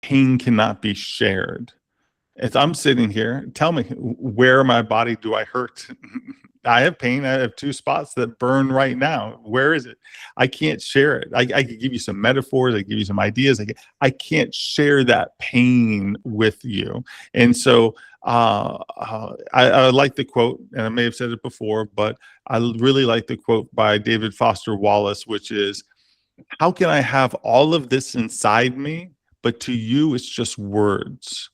pain cannot be shared. If I'm sitting here, tell me, where in my body do I hurt? I have pain. I have two spots that burn right now. Where is it? I can't share it. I could give you some metaphors. I give you some ideas. I can't share that pain with you. And so I like the quote, and I may have said it before, but I really like the quote by David Foster Wallace, which is, how can I have all of this inside me, but to you, it's just words?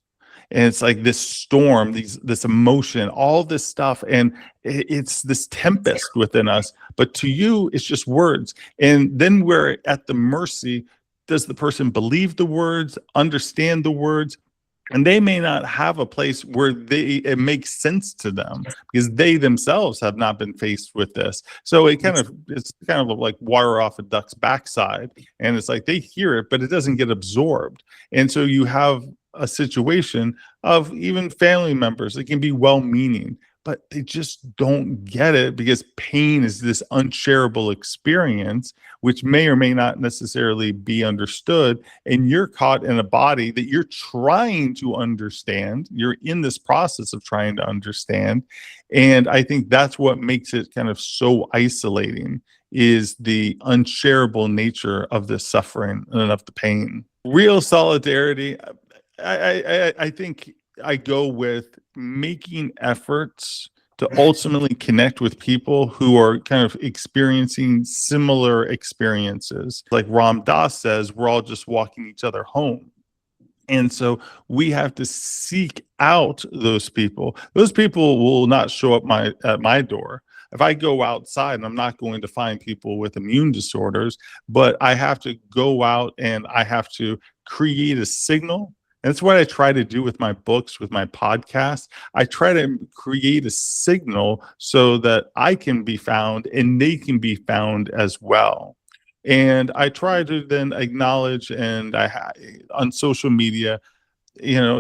And it's like this storm, this emotion, all this stuff, and it's this tempest within us. But to you, it's just words. And then we're at the mercy. Does the person believe the words, understand the words? And they may not have a place where it makes sense to them because they themselves have not been faced with this. So it's kind of like water off a duck's backside. And it's like they hear it, but it doesn't get absorbed. And so you have a situation of even family members that can be well-meaning, but they just don't get it because pain is this unshareable experience, which may or may not necessarily be understood. And you're caught in a body that you're trying to understand. You're in this process of trying to understand. And I think that's what makes it kind of so isolating, is the unshareable nature of the suffering and of the pain. Real solidarity, I think I go with making efforts to ultimately connect with people who are kind of experiencing similar experiences. Like Ram Dass says, we're all just walking each other home. And so we have to seek out those people. Those people will not show up at my door. If I go outside, I'm not going to find people with immune disorders, but I have to go out and I have to create a signal. That's what I try to do with my books, with my podcast. I try to create a signal so that I can be found and they can be found as well. And I try to then acknowledge, and on social media,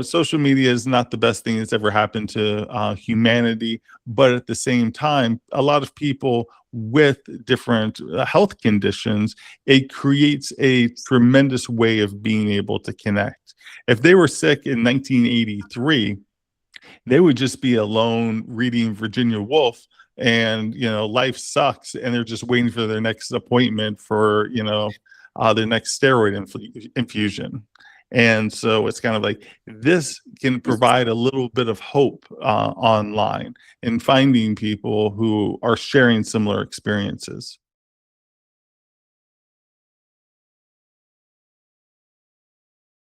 social media is not the best thing that's ever happened to humanity. But at the same time, a lot of people with different health conditions, it creates a tremendous way of being able to connect. If they were sick in 1983, they would just be alone reading Virginia Woolf, and life sucks, and they're just waiting for their next appointment for their next steroid infusion. And so it's kind of like this can provide a little bit of hope online in finding people who are sharing similar experiences.